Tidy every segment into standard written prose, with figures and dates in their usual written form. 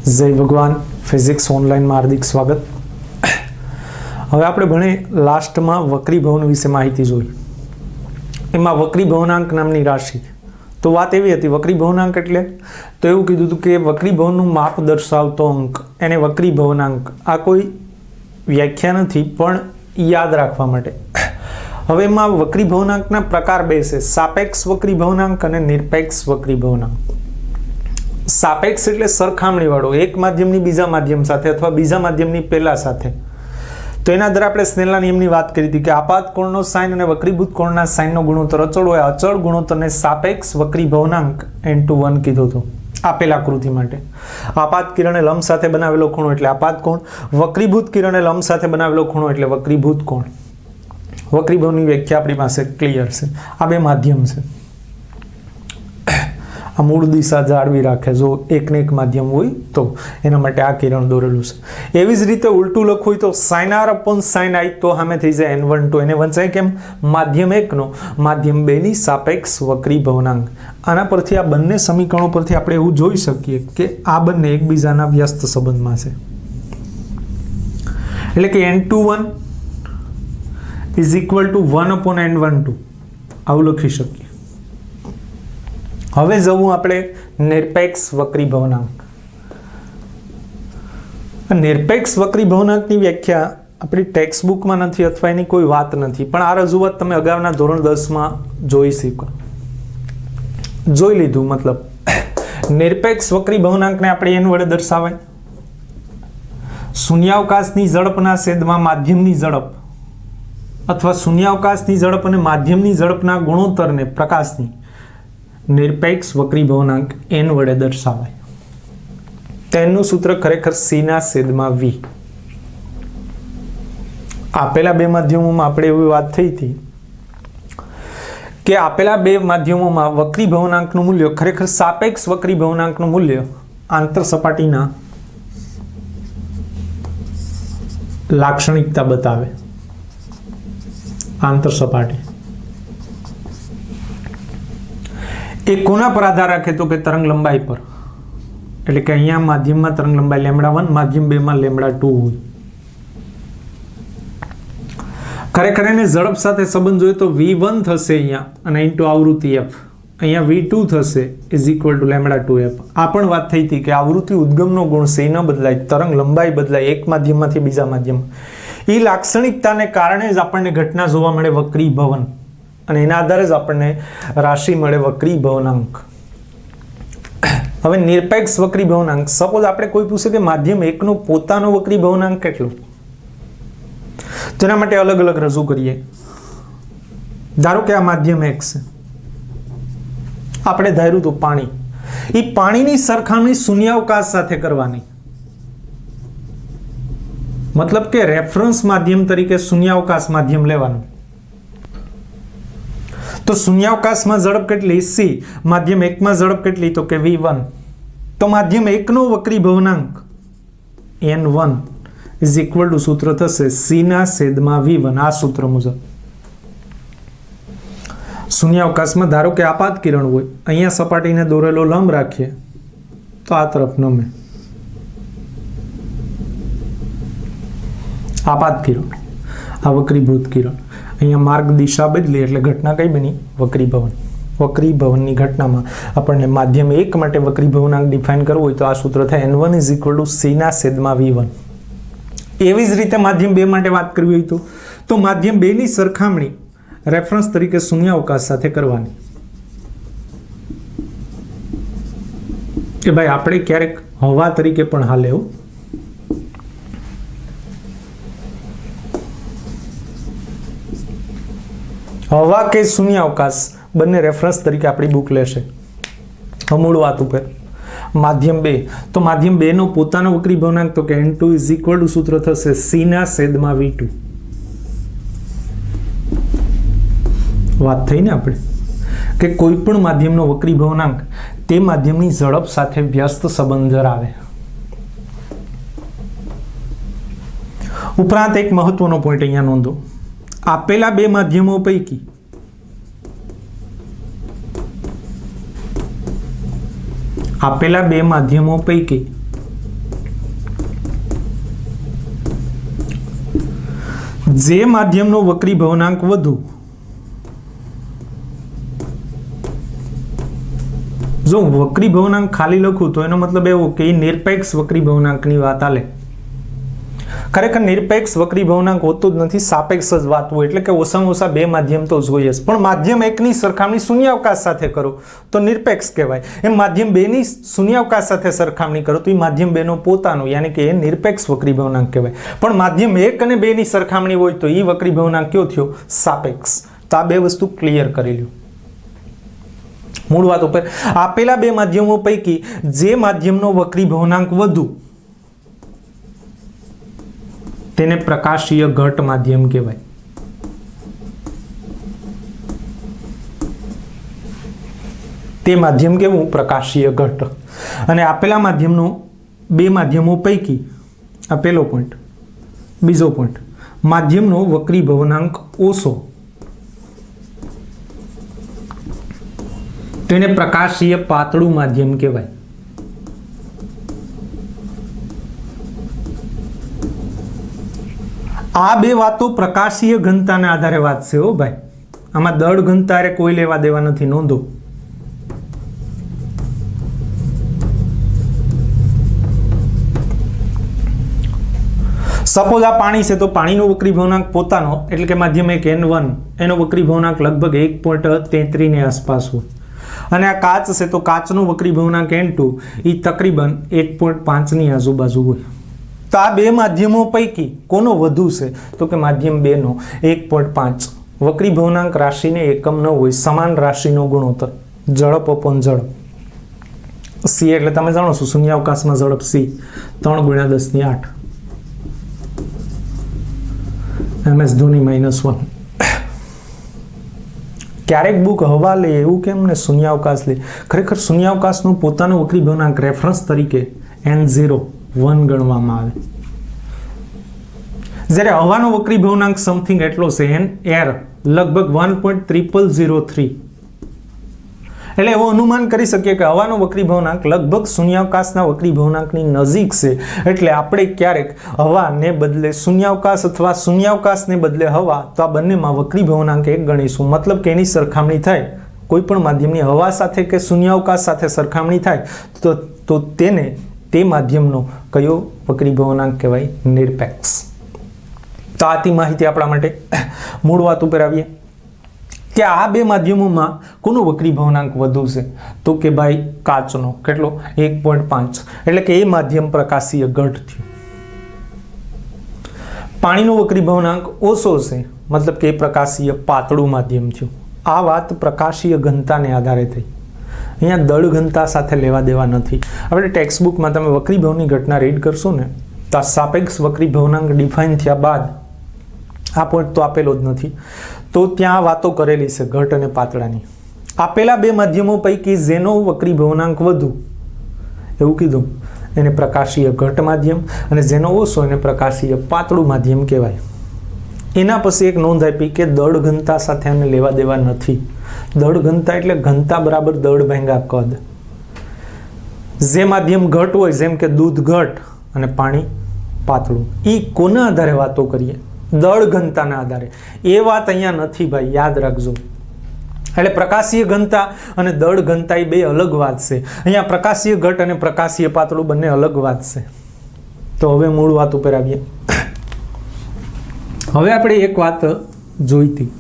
जय भगवान physics online में हार्दिक स्वागत। હવે આપણે ભણે લાસ્ટમાં વક્રીભવન વિશે માહિતી જોઈ। એમાં વક્રીભવનાંક નામની રાશિ, તો વાત એવી હતી વક્રીભવનાંક એટલે તો એવું કીધું હતું કે વક્રીભવનનું માપ દર્શાવતો અંક એને વક્રીભવનાંક, આ કોઈ વ્યાખ્યા નથી પણ યાદ રાખવા માટે। હવે એમાં વક્રીભવનાંકના પ્રકાર બે છે, સાપેક્ષ વક્રીભવનાંક અને નિરપેક્ષ વક્રીભવનાંક। સાપેક્ષ એટલે સરખામણી વાળો, એક માધ્યમની બીજા માધ્યમ સાથે અથવા બીજા માધ્યમની પહેલા સાથે। તો એના દ્વારા આપણે સ્નેલના નિયમની વાત કરી હતી કે આપાત કોણનો સાઇન અને વક્રીભૂત કોણના સાઇનનો ગુણોત્તર અચળ હોય, અચળ ગુણોત્તરને સાપેક્ષ વક્રીભવનાંક n/1 કીધું હતું આપેલ આકૃતિ માટે। આપાત કિરણે લંબ સાથે બનાવેલો ખૂણો એટલે આપાત કોણ, વક્રીભૂત કિરણે લંબ સાથે બનાવેલો ખૂણો એટલે વક્રીભૂત કોણ। વક્રીભવનની વ્યાખ્યા આપણી પાસે ક્લિયર છે। આ બે માધ્યમ છે, આ મૂળ દિશા જાળવી રાખે જો એકને એક માધ્યમ હોય તો, એના માટે આ કિરણ દોરેલું છે। એવી જ રીતે ઉલટું લખવું હોય તો sin r upon sin i તો સામે થઈ જાય n1 એને વંચાય કેમ, માધ્યમ 1 નો માધ્યમ 2 ની સાપેક્ષ વક્રીભવનાંક। આના પરથી આ બંને સમીકરણો પરથી આપણે એવું જોઈ શકીએ કે આ બંને એકબીજાના વ્યસ્ત સંબંધમાં છે, એટલે કે n21 is equal to 1 upon n12 આવું લખી શકીએ। હવે જવું આપણે નિરપેક્ષ વક્રીભવનાંક। નિરપેક્ષ વક્રીભવનાંકની વ્યાખ્યા આપણી ટેક્સ્ટ બુકમાં નથી અથવા એની કોઈ વાત નથી, પણ આ રજૂઆત તમે અગાઉના ધોરણ 10માં જોઈ લીધું। મતલબ નિરપેક્ષ વક્રીભવનાંકને આપણે n વડે દર્શાવાય, શૂન્યાવકાશની ઝડપના છેદમાં માધ્યમની ઝડપ અથવા શૂન્યાવકાશની ઝડપ અને માધ્યમની ઝડપના ગુણોત્તરને પ્રકાશની નિરપેક્ષ વક્રીભવનાંક n વડે દર્શાવાય। તેનું સૂત્ર ખરેખર c ના છેદમાં v। આપેલા બે માધ્યમોમાં આપણે એવી વાત થઈ હતી કે આપેલા બે માધ્યમોમાં વક્રીભવનાંકનું મૂલ્ય ખરેખર સાપેક્ષ વક્રીભવનાંકનું મૂલ્ય આંતર સપાટીના લાક્ષણિકતા બતાવે। આંતર સપાટી એ કોના પર આધાર રાખે તો કે તરંગ લંબાઈ પર, એટલે કે અહીંયા માધ્યમમાં તરંગ લંબાઈ λ1, માધ્યમ 2 માં λ2 હોય। ખરેખર એને ઝડપ સાથે સંબંધ જોઈએ તો v1 થશે અહીંયા અને ઇન્ટુ આવૃત્તિ f, અહીંયા v2 થશે ઇઝ ઇક્વલ ટુ λ2f। આ પણ વાત થઈ હતી કે આવૃત્તિ ઉદ્ગમનો ગુણ છે ન બદલાય, તરંગ લંબાઈ બદલાય એક માધ્યમમાંથી બીજા માધ્યમમાં। એ લાક્ષણિકતાને કારણે જ આપણને ઘટના જોવા મળે વક્રીભવન, અને એના આધારે જ આપણને રાશિ મળે વક્રીભવનાંક। હવે નિરપેક્ષ વક્રીભવનાંક, સપોઝ આપણે કોઈ પૂછે કે માધ્યમ 1 નો પોતાનો વક્રીભવનાંક કેટલો, તેના માટે અલગ અલગ રજૂ કરીએ। ધારો કે આ માધ્યમ 1 છે, આપણે ધાર્યું તો પાણી, એ પાણીની સરખામણી શૂન્યાવકાશ સાથે કરવાની, મતલબ કે રેફરન્સ માધ્યમ તરીકે શૂન્યાવકાશ માધ્યમ લેવાનું। તો શૂન્યાવકાશમાં ઝડપ કેટલી c, માધ્યમ 1 માં ઝડપ કેટલી તો કે v1, તો માધ્યમ 1 નો વક્રીભવનાંક n1 ઇઝ ઇક્વલ ટુ સૂત્ર થશે c ના છેદમાં v1। આ સૂત્ર મુજબ શૂન્યાવકાશમાં ધારો કે આપાત કિરણ હોય, અહીંયા સપાટીને દોરેલો લંબ રાખીએ તો આ તરફ નમે, આપાત કિરણ, આ વક્રીભૂત કિરણ, અહીંયા માર્ગ દિશા બદલી એટલે ઘટના કઈ બની, વક્રીભવન। વક્રીભવનની ઘટનામાં આપણને માધ્યમ 1 માટે વક્રીભવનાંક ડિફાઇન કરવું હોય તો આ સૂત્ર થાય n1 is equal to c ના છેદમાં v1। એવી જ રીતે માધ્યમ 2 માટે વાત કરવી હોય તો માધ્યમ 2 ની સરખામણી રેફરન્સ તરીકે શૂન્યાવકાશ સાથે કરવાની। કે ભાઈ આપણે ક્યારેક હવા તરીકે પણ હાલે હો, હવા કે શૂન્યાવકાશ બંને રેફરન્સ તરીકે આપણી બુક લેશે। મૂળ વાત ઉપર માધ્યમ 2, તો માધ્યમ 2 નો પોતાનો વક્રીભવનાંક તો કે n2 ઇઝ ઇક્વલ ટુ સૂત્ર થશે c ના છેદમાં v2। વાત થઈ ને આપણે કે કોઈ પણ માધ્યમનો વક્રીભવનાંક તે માધ્યમની ઝડપ સાથે વ્યસ્ત સંબંધ ધરાવે। ઉપરાંત એક મહત્વનો પોઈન્ટ અહીંયા નોંધો, આપેલા બે માધ્યમો પૈકી આપેલા બે માધ્યમો પૈકી જે માધ્યમનો વક્રીભવનાંક વધુ, જો વક્રીભવનાંક ખાલી લખું તો એનો મતલબ એવો કે નિરપેક્ષ વક્રીભવનાંકની વાત આલે. ખરેખર નિરપેક્ષ વક્રીભવનાંક હોતો જ નથી, સાપેક્ષ જ વાત હોય, એટલે કે ઓછામાં ઓછા બે માધ્યમ તો જોઈએ જ. પણ માધ્યમ એકની સરખામણી શૂન્યાવકાશ સાથે કરો તો નિરપેક્ષ કહેવાય. એમ માધ્યમ બેની શૂન્યાવકાશ સાથે સરખામણી કરો તો એ માધ્યમ બેનો પોતાનો, યાની કે એ નિરપેક્ષ વક્રીભવનાંક કહેવાય. પણ માધ્યમ એક અને બેની સરખામણી હોય તો એ વક્રીભવનાંક કયો થયો? સાપેક્ષ. તો આ બે વસ્તુ ક્લિયર કરી લ્યો. મૂળ વાત ઉપર આપેલા બે માધ્યમો પૈકી જે માધ્યમનો વક્રીભવનાંક વધુ તેને પ્રકાશીય ઘટ માધ્યમ કહેવાય. તે માધ્યમ કેવું? પ્રકાશીય ઘટ. અને આપેલા માધ્યમનો બે માધ્યમો પૈકી આ પહેલો પોઈન્ટ. બીજો પોઈન્ટ, માધ્યમનો વક્રીભવનાંક ઓછો તેને પ્રકાશીય પાતળું માધ્યમ કહેવાય. આ બે વાતો પ્રકાશીય ઘનતાના આધારે વાત છે હો ભાઈ. આમાં દળ ઘનતા કોઈ લેવા દેવા નથી, નોંધો. સપોઝ આ પાણી છે તો પાણીનો વક્રીભવનાંક પોતાનો એટલે કે માધ્યમ એક N1 એનો વક્રીભવનાંક લગભગ 1.33 ની આસપાસ હોય. અને આ કાચ છે તો કાચનો વક્રીભવનાંક N2 એ તકરીબન 1.5 ની આજુબાજુ હોય. તો આ બે માધ્યમો પૈકી કોનો વધુ છે? તો કે માધ્યમ 2 નો 1.5. વક્રીભવનાંક રાશિને એકમ ન હોય, સમાન રાશિનો ગુણોત્તર, ઝડપ અપોન ઝડપ. C એટલે તમે જાણો છો શૂન્યાવકાશમાં ઝડપ C 3 × 10⁸. MS ધોની -1. ક્યારેક બુક હવા લે એવું કેમ ને શૂન્યાવકાશ લે? ખરેખર શૂન્યાવકાશનો પોતાનો વક્રીભવનાંક રેફરન્સ તરીકે N01 ગણવામાં આવે. જ્યારે હવાનો વક્રીભવનાંક સમથિંગ એટલો છે એર લગભગ 1.0003. એટલે એવું અનુમાન કરી શકીએ કે હવાનો વક્રીભવનાંક લગભગ શૂન્યાવકાશના વક્રીભવનાંકની નજીક છે. એટલે આપણે ક્યારેક હવાને બદલે શૂન્યાવકાશ અથવા શૂન્યાવકાશને બદલે હવા, તો આ બંનેમાં વક્રીભવનાંક એક ગણીશું. મતલબ કે એની સરખામણી થાય કોઈ પણ માધ્યમની હવા સાથે કે શૂન્યાવકાશ સાથે સરખામણી થાય તો તેને તે માધ્યમનો કયો વક્રીભવનાંક કહેવાય? નિરપેક્ષ. તો આથી માહિતી આપણા માટે. મૂળ વાત ઉપર આવીએ કે આ બે માધ્યમોમાં કોનો વક્રીભવનાંક વધુ છે? તો કે ભાઈ કાચનો. કેટલો? 1.5. એટલે કે એ માધ્યમ પ્રકાશીય ઘટ થયું. પાણીનો વક્રીભવનાંક ઓછો છે, મતલબ કે એ પ્રકાશીય પાતળું માધ્યમ થયું. આ વાત પ્રકાશીય ઘનતાને આધારે થઈ. અહીંયા દળ ઘનતા સાથે લેવા દેવા નથી. આપણે ટેક્સ્ટ બુકમાં તમે વક્રીભવની ઘટના રીડ કરશો ને તો આ સાપેક્ષ વક્રીભવનાંક ડિફાઇન થયા બાદ આ પોઈન્ટ તો આપેલો જ નથી, તો ત્યાં વાતો કરેલી છે ઘટ અને પાતળાની. આપેલા બે માધ્યમો પૈકી જેનો વક્રીભવનાંક વધુ એવું કીધું એને પ્રકાશીય ઘટ માધ્યમ, અને જેનો ઓછો એને પ્રકાશીય પાતળું માધ્યમ કહેવાય. એના પછી એક નોંધ આપી કે દળ ઘનતા સાથે આને લેવા દેવા નથી. દળ ઘનતા એટલે ઘનતા બરાબર દળ ભાંગ્યા કદ. જે માધ્યમ ઘટ હોય, જેમ કે દૂધ ઘટ અને પાણી પાતળું, એ કોના આધારે વાતો કરીએ? દળ ઘનતાના આધારે. એ વાત અહીંયા નથી ભાઈ, યાદ રાખજો. એટલે પ્રકાશીય ઘનતા અને દળ ઘનતા એ બે અલગ વાત છે. અહીંયા પ્રકાશીય ઘટ અને પ્રકાશીય પાતળું બંને અલગ વાત છે. તો હવે મૂળ વાત ઉપર આવીએ. હવે આપણે એક વાત જોઈતી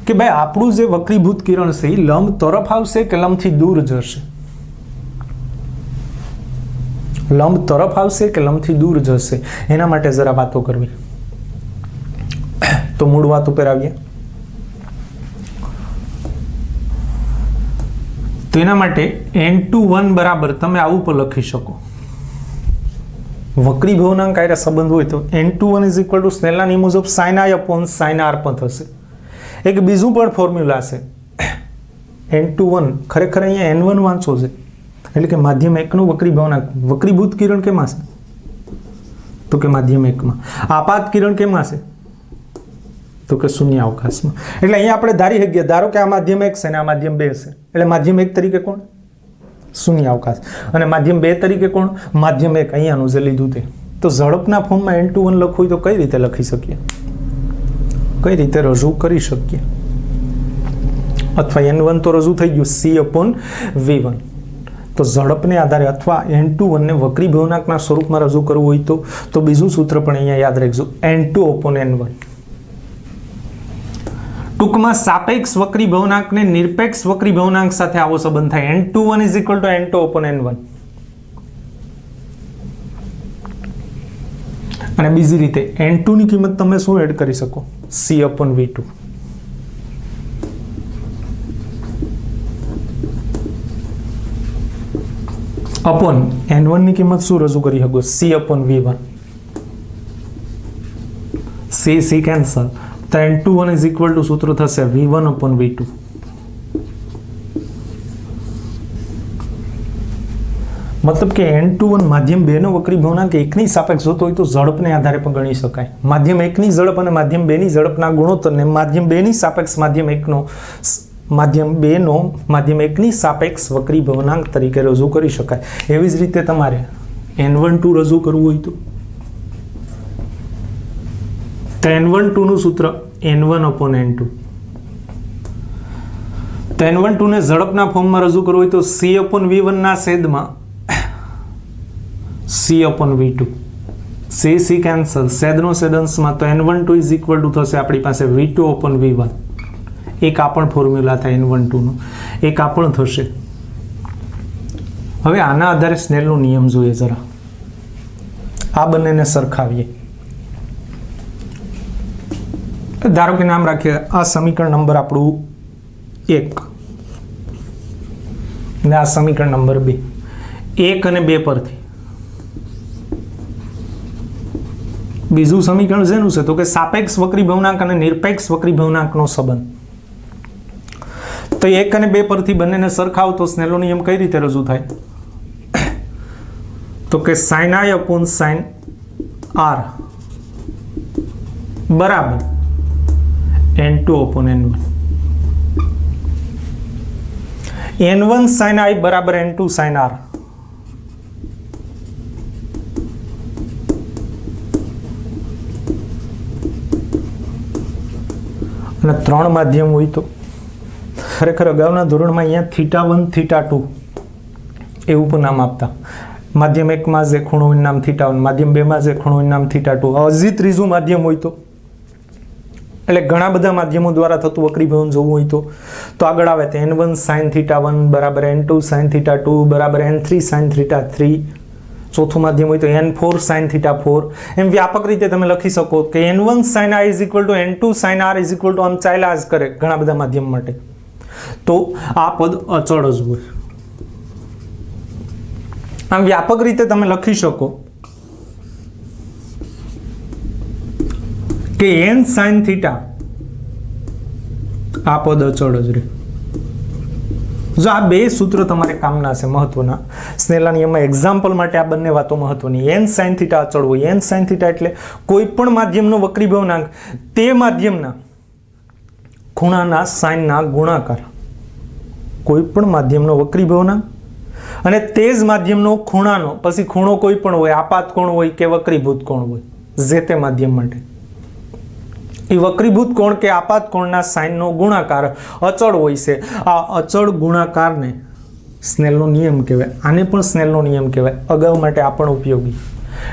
કે ભાઈ આપણું જે વક્રીભૂત કિરણ છે એ લંબ તરફ આવશે કે લંબથી દૂર જશે? લંબ તરફ આવશે કે લંબથી દૂર જશે? એના માટે જરા વાતો કરવી. તો મૂળ વાત ઉપર આવીએ. તો એના માટે N21 બરાબર તમે આવું પણ લખી શકો. વક્રીભવનાંક આયરા સંબંધ હોય તો N21 ઇઝ ઇક્વલ ટુ સ્નેલના નિયમ મુજબ sin I upon sin R પણ થશે. એક બીજું પણ ફોર્મ્યુલા છે N21. ખરેખર અહીંયા N1 વાંચો છે, એટલે કે માધ્યમ એકનું વક્રીભવનાંક. વક્રીભૂત કિરણ કેમાં છે? તો કે માધ્યમ એકમાં. આપાત કિરણ કેમાં છે? તો કે શૂન્યાવકાશમાં. એટલે અહીંયા આપણે ધારી શકીએ, ધારો કે આ માધ્યમ 1 છે અને આ માધ્યમ 2 છે, એટલે માધ્યમ 1 તરીકે કોણ? શૂન્યાવકાશ. અને માધ્યમ 2 તરીકે કોણ? માધ્યમ 1 અહીંયાનું જે લીધું તે. તો ઝડપના ફોર્મમાં N21 લખવું હોય તો કઈ રીતે લખી શકીએ? કઈ રીતે રજૂ કરી શકીએ? અથવા n1 તો રજૂ થઈ ગયું C/V1. તો ઝડપને આધારે અથવા n21 ને વક્રી ભવનાંકના સ્વરૂપમાં રજૂ કરવું હોય તો બીજું સૂત્ર પણ અહીંયા યાદ રાખજો, n2/n1. ટૂંકમાં સાપેક્ષ વક્રી ભવનાંક ને નિરપેક્ષ વક્રી ભવનાંક સાથે આવો સંબંધ થાય, n21 = n2/n1. અને બીજી રીતે n2 ની કિંમત તમે શું એડ કરી શકો? C/V2. અપોન n1 ની કિંમત શું રજૂ કરી શકો? C/V1. C કેન્સલ, તો n21 સૂત્ર થશે V1/V2. મતલબ કે n21 માધ્યમ 2 નો વક્રી ભવનાંક 1 ની સાપેક્ષ જોતો હોય તો ઝડપને આધારે પણ ગણી શકાય. માધ્યમ 1 ની ઝડપ અને માધ્યમ 2 ની ઝડપના ગુણોત્તરને માધ્યમ 2 ની સાપેક્ષ માધ્યમ 1 ની સાપેક્ષ વક્રી ભવનાંક તરીકે રજૂ કરી શકાય. એવી જ રીતે તમારે n12 રજૂ કરવું હોય તો n12 નું સૂત્ર n1/n2. તો n12 ને ઝડપના ફોર્મમાં રજૂ કરવું હોય તો C/V1 ના છેદમાં C/V2. C કેન્સલ, છેદનો છેદ અંશમાં, તો n12 થશે આપણી પાસે V2/V1. એક આ પણ ફોર્મ્યુલા થાય n12 નો, એક આ પણ થશે. હવે આના આધારે સ્નેલનો નિયમ જોઈએ જરા, આ બંનેને સરખાવીએ. ધારો કે નામ રાખીએ આ સમીકરણ નંબર આપણું 1 ને આ સમીકરણ નંબર 2. 1 અને 2 પરથી બીજું સમીકરણ શેનું છે? તો કે સાપેક્ષ વક્રી ભવનાંક અને નિરપેક્ષ વક્રી ભવનાંકનો સંબંધ. તો 1 અને 2 પરથી બંનેને સરખાવ તો સ્નેલનો નિયમ કઈ રીતે રજૂ થાય? તો કે sin I/sin R બરાબર n2/n1. n1 sin I બરાબર n2 sin R. અને 3 માધ્યમ હોય તો ખરેખર અગાઉના ધોરણમાં અહીંયા θ1 θ2 એવું પણ નામ આપતા. માધ્યમ 1 માં જે ખૂણો હોય નામ θ1, માધ્યમ 2 માં જે ખૂણો હોય નામ θ2. હજી ત્રીજું માધ્યમ હોય તો, એટલે ઘણા બધા માધ્યમો દ્વારા થતું વક્રીભવન જોવું હોય તો આગળ આવે તો n1 sin θ1 બરાબર n2 sin θ2 બરાબર n3 sin θ3. ચોથું માધ્યમ હોય તો n4 sin θ4. એમ વ્યાપક રીતે તમે લખી શકો કે n1 sin I n2 sin R આમ ચાલ્યા જ કરે ઘણા બધા માધ્યમ માટે. તો આ પદ અચળ જ હોય. આમ વ્યાપક રીતે તમે લખી શકો કે n sin θ આ પદ અચળ જ રહે. જો આ બે સૂત્ર તમારે કામના છે, મહત્વના. સ્નેલના નિયમમાં એક્ઝામ્પલ માટે આ બંને વાતો મહત્વની. n sin θ અચળ હોય. n sin θ એટલે કોઈ પણ માધ્યમનો વક્રીભવનાંક તે માધ્યમના ખૂણાના સાઇનના ગુણાકાર. કોઈ પણ માધ્યમનો વક્રીભવનાંક અને તે જ માધ્યમનો ખૂણાનો, પછી ખૂણો કોઈ પણ હોય, આપાત કોણ હોય કે વક્રીભૂત કોણ હોય, જે તે માધ્યમ માટે એ વક્રીભૂત કોણ કે આપાત કોણના સાઇનનો ગુણાકાર અચળ હોય છે. આ અચળ ગુણાકારને સ્નેલનો નિયમ કહેવાય. આને પણ સ્નેલનો નિયમ કહેવાય. અગાઉ માટે આ પણ ઉપયોગી.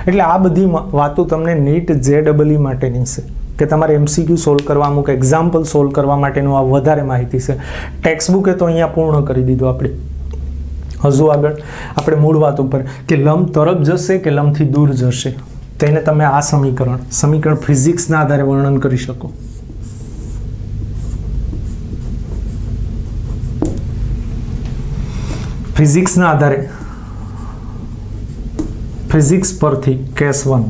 એટલે આ બધી વાતો તમને નીટ JEE માટેની છે કે તમારે MCQ સોલ્વ કરવા, અમુક એક્ઝામ્પલ સોલ્વ કરવા માટેનું આ વધારે માહિતી છે. ટેક્સ્ટ બુકે તો અહીંયા પૂર્ણ કરી દીધું આપણે. હજુ આગળ આપણે મૂળ વાત ઉપર કે લંબ તરફ જશે કે લંબથી દૂર જશે, તેને તમે આ સમીકરણ ફિઝિક્સના આધારે વર્ણન કરી શકો. ફિઝિક્સના આધારે, ફિઝિક્સ પરથી કેસ 1,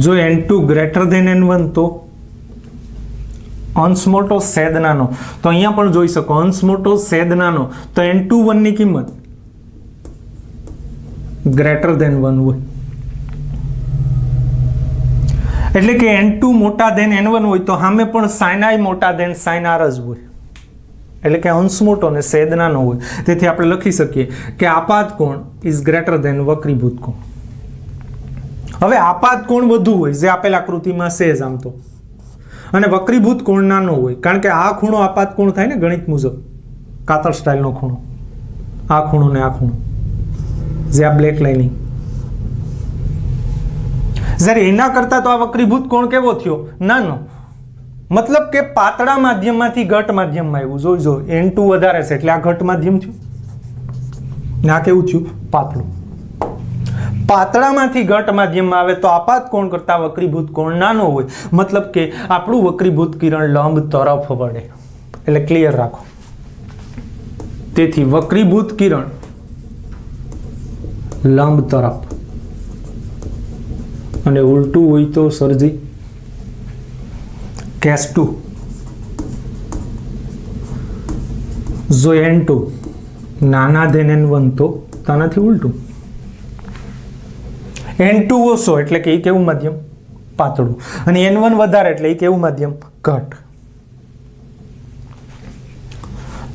જો n2 ગ્રેટર ધેન n1 તો અંશ મોટો છેદ નાનો. તો અહીંયા પણ જોઈ શકો અંશ મોટો છેદ નાનો, તો n21 ની કિંમત ગ્રેટર ધેન 1 હોય. એટલે કે n2 મોટા ધેન n1 હોય તો સામે પણ sin I મોટા ધેન sin R જ હોય. એટલે કે અંશ મોટો ને છેદ નાનો હોય. તેથી આપણે લખી શકીએ કે આપાત કોણ ઇઝ ગ્રેટર ધેન વક્રીભૂત કોણ. હવે આપાત કોણ વધુ હોય જે આપેલ આકૃતિમાં છે જ આમ તો, અને વક્રીભૂત કોણ નાનો હોય, કારણ કે આ ખૂણો આપાત કોણ થાય ને ગણિત મુજબ, કાતર સ્ટાઇલનો ખૂણો, આ ખૂણો ને આ ખૂણો, જે આ બ્લેક લાઇનિંગ. જ્યારે એના કરતા તો આ વક્રીભૂત કોણ કેવો થયો? નાનો. મતલબ કે પાતળા માધ્યમમાંથી ઘટ માધ્યમમાં આવ્યું. જોઈજો N2 વધારે છે એટલે આ ઘટ માધ્યમ થયું ને આ કેવું થયું? પાતળું. પાતળામાંથી ઘટ માધ્યમમાં આવે તો આપાત કોણ કરતા વક્રીભૂત કોણ નાનો હોય. મતલબ કે આપણું વક્રીભૂત કિરણ લંબ તરફ વળે. એટલે ક્લિયર રાખો. તેથી વક્રીભૂત કિરણ લંબ તરફ અને ઉલટું હોય તો સરજી કેસ 2. જો N2 નાના દેન N1 તો તાનાથી ઉલટું. N2 ઓછો એટલે કે એ કેવું માધ્યમ? પાતળું. અને N1 વધારે એટલે એ કેવું માધ્યમ? ઘટ.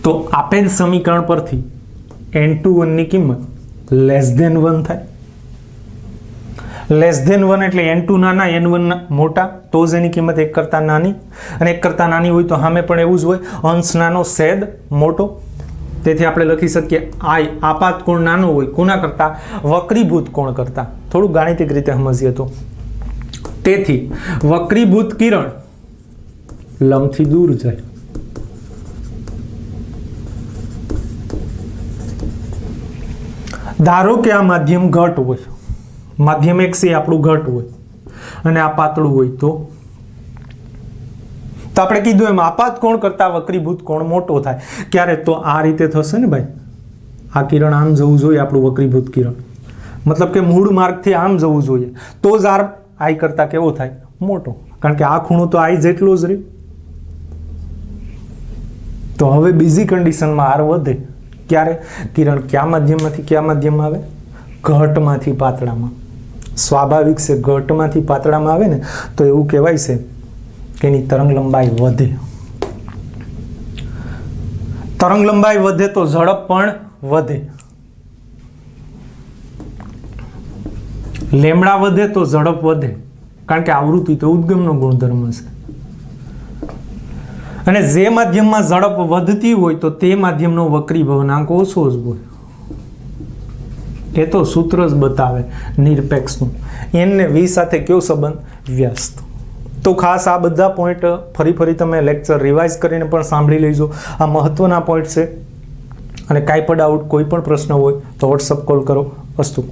તો આપેલ સમીકરણ પરથી N21 ની કિંમત લેસ ધેન 1 થાય. લેસ ધેન 1 એટલે N2 નાના N1 મોટા, તો જ એની કિંમત 1 કરતાં નાની, અને 1 કરતાં નાની હોય તો સામે પણ એવું જ હોય, અંશ નાનો છેદ મોટો. તેથી આપણે લખી શકીએ I આપાત કોણ નાનો હોય કોના કરતાં? વક્રીભૂત કોણ કરતાં. થોડું ગાણિતિક રીતે સમજીએ તો. તેથી વક્રીભૂત કિરણ લંબથી દૂર જાય. ધારો કે આ માધ્યમ ઘટ હોય, માધ્યમ X એ આપણું ઘટ હોય અને આ પાતળું હોય તો આપણે કીધું એમ આપાત કોણ કરતા વક્રીભૂત કોણ મોટો થાય. ક્યારે? તો આ રીતે થશે ને ભાઈ, આ કિરણ આમ જવું જોઈએ આપણું વક્રીભૂત કિરણ, મતલબ કે મૂળ માર્ગથી આમ જવું જોઈએ, તો જ R I કરતા કેવો થાય? મોટો. કારણ કે આ ખૂણો તો I જેટલો જ રહે. તો હવે બીજી કન્ડિશનમાં R વધે. ક્યારે? કિરણ કયા માધ્યમમાંથી કયા માધ્યમમાં આવે? ઘટમાંથી પાતળામાં. સ્વાભાવિક છે, ઘટમાંથી પાતળામાં આવે ને તો એવું કહેવાય છે કે એની તરંગ લંબાઈ વધે. તરંગ લંબાઈ વધે તો ઝડપ પણ વધે. લેમડા વધે તો ઝડપ વધે, કારણ કે આવૃત્તિ તો ઉદ્ગમનો ગુણધર્મ છે. અને જે માધ્યમમાં ઝડપ વધતી હોય તો તે માધ્યમનો વક્રીભવનાંક ઓછો જ હોય. એ તો સૂત્ર જ બતાવે નિરપેક્ષનું. N ને V સાથે કયો સંબંધ? વ્યસ્ત. તો ખાસ આ બધા પોઈન્ટ ફરી તમે લેક્ચર રિવાઇઝ કરીને પણ સાંભળી લેજો. આ મહત્વના પોઈન્ટ છે. અને કાંઈ પણ ડાઉટ કોઈ પણ પ્રશ્ન હોય તો વોટ્સઅપ કોલ કરો. અસ્તુ.